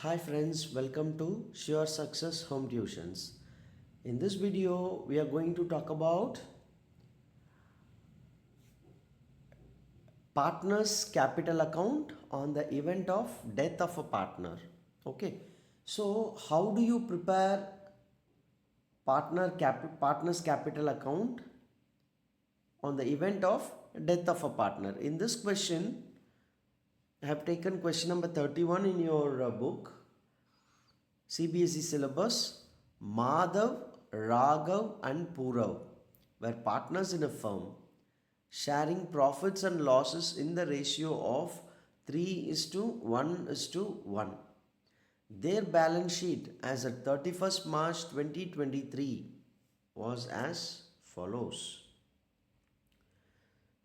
Hi friends, welcome to Sure Success Home Tuitions. In this video, we are going to talk about partner's capital account on the event of death of a partner. Okay, so how do you prepare partner's capital account on the event of death of a partner? In this question, I have taken question number 31 in your book. CBSE syllabus. Madhav, Raghav and Purav were partners in a firm, sharing profits and losses in the ratio of 3:1:1. Their balance sheet as at 31st March 2023 was as follows.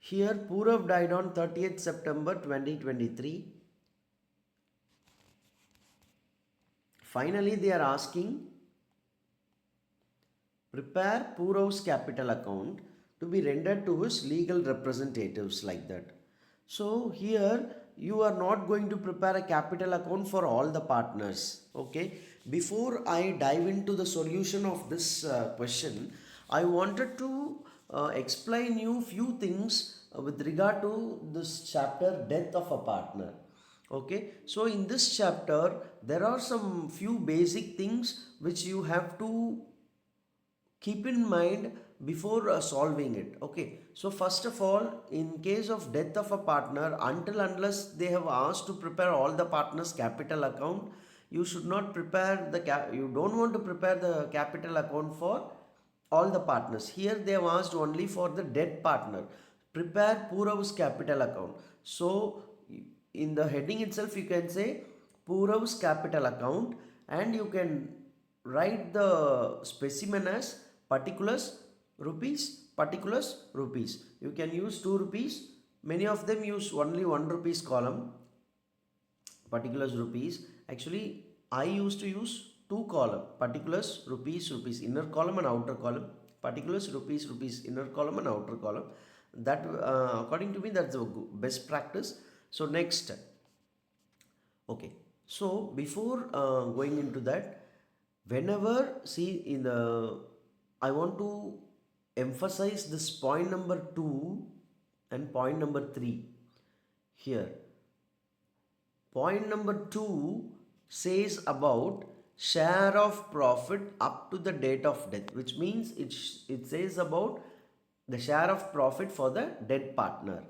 Here Purav died on 30th September 2023. Finally, they are asking, prepare Purav's capital account to be rendered to his legal representatives, like that. So here you are not going to prepare a capital account for all the partners. Okay. Before I dive into the solution of this question, I wanted to explain you few things with regard to this chapter, death of a partner. Okay, so in this chapter there are some few basic things which you have to keep in mind before solving it. Okay, so first of all, in case of death of a partner, unless they have asked to prepare all the partners capital account, you should not prepare you don't want to prepare the capital account for all the partners. Here they have asked only for the dead partner, prepare Purav's capital account. So in the heading itself you can say Purav's capital account, and you can write the specimen as particulars rupees. You can use 2 rupees. Many of them use only 1 rupees column, particulars rupees. Actually, I used to use 2 column, particulars rupees, inner column and outer column, particulars rupees, inner column and outer column. That according to me, that's the best practice. So next, okay, so before going into that, whenever see in the, I want to emphasize this point number 2 and point number 3 here. Point number 2 says about share of profit up to the date of death, which means it says about the share of profit for the dead partner.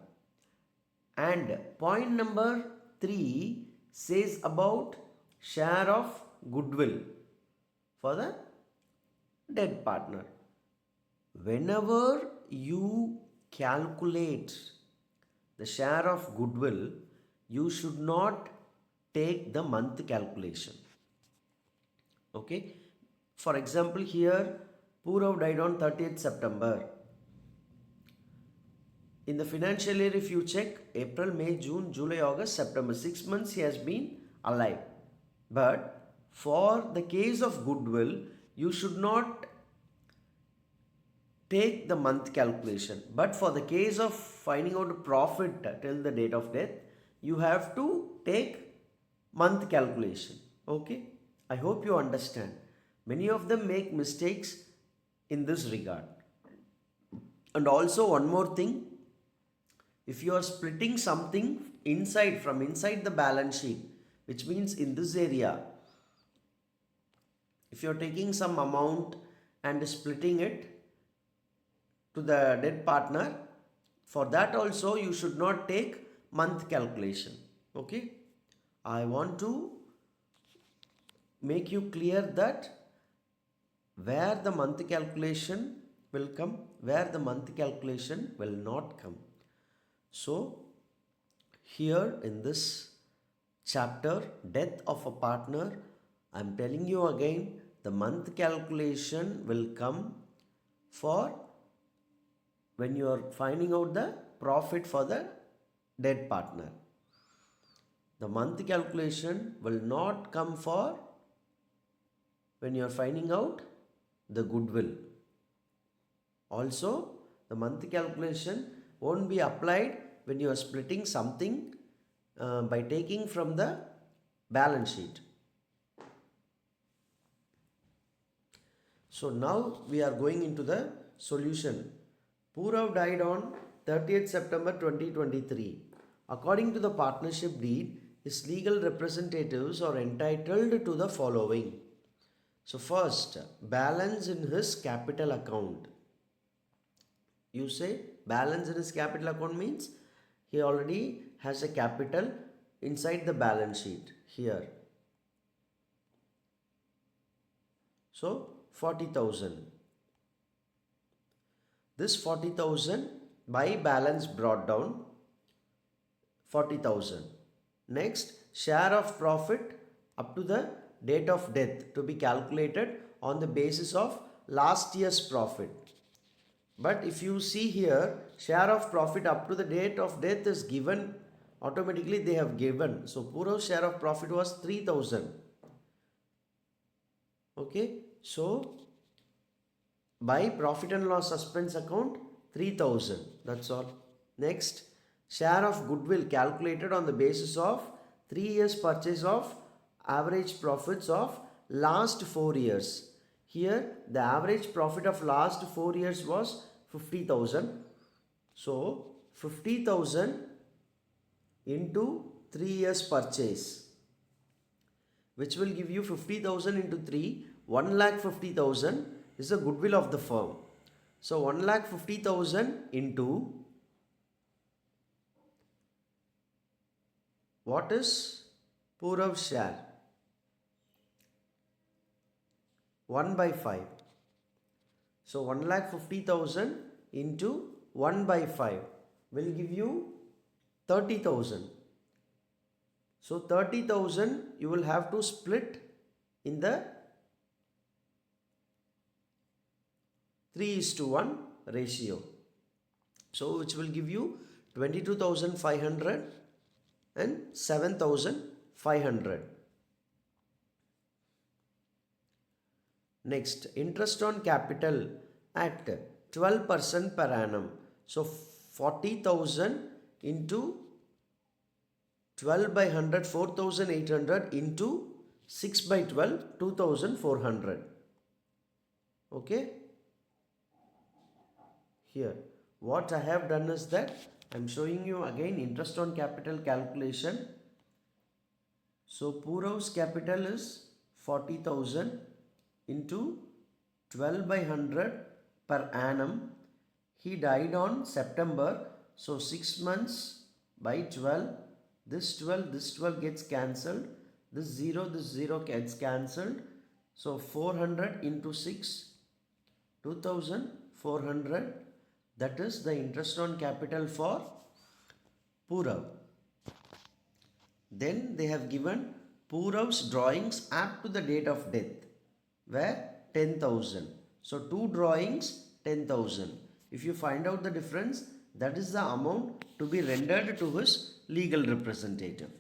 And point number 3 says about share of goodwill for the dead partner. Whenever you calculate the share of goodwill, you should not take the month calculation. Okay. For example, here Purav died on 30th September. In the financial year, if you check April, May, June, July, August, September, 6 months he has been alive. But for the case of goodwill, you should not take the month calculation. But for the case of finding out a profit till the date of death, you have to take month calculation. Okay, I hope you understand. Many of them make mistakes in this regard. And also one more thing, if you are splitting something from inside the balance sheet, which means in this area, if you are taking some amount and splitting it to the dead partner, for that also you should not take month calculation. Okay, I want to make you clear that where the month calculation will come, where the month calculation will not come. So here in this chapter, death of a partner, I am telling you again, the month calculation will come for when you are finding out the profit for the dead partner. The month calculation will not come for when you are finding out the goodwill. Also, the month calculation won't be applied when you are splitting something by taking from the balance sheet. So now we are going into the solution. Purav died on 30th September 2023. According to the partnership deed, his legal representatives are entitled to the following. So first, balance in his capital account. You say balance in his capital account means he already has a capital inside the balance sheet here. So 40,000. This 40,000 by balance brought down 40,000. Next, share of profit up to the date of death to be calculated on the basis of last year's profit. But if you see here, share of profit up to the date of death is given, automatically they have given. So Purav's share of profit was 3,000. Okay, so by profit and loss suspense account 3,000. That's all. Next, share of goodwill calculated on the basis of 3 years purchase of average profits of last 4 years. Here the average profit of last 4 years was 50,000. So 50,000 into 3 years purchase, which will give you 50,000 into 3, 1,50,000 is the goodwill of the firm. So 1,50,000 into what is Purav's share? 1 by 5. So 1,50,000 into 1 by 5 will give you 30,000. So 30,000 you will have to split in the 3:1 ratio. So which will give you 22,500 and 7,500. Next, interest on capital at 12% per annum. So 40,000 into 12 by 100, 4,800 into 6 by 12, 2,400. Okay. Here, what I have done is that I am showing you again interest on capital calculation. So Purav's capital is 40,000 into 12 by 100 per annum. He died on September. So 6 months by 12. This 12 gets cancelled. This 0 gets cancelled. So 400 into 6, 2,400. That is the interest on capital for Purav. Then they have given Purav's drawings up to the date of death, where 10,000. So 2 drawings 10,000. If you find out the difference, that is the amount to be rendered to his legal representative.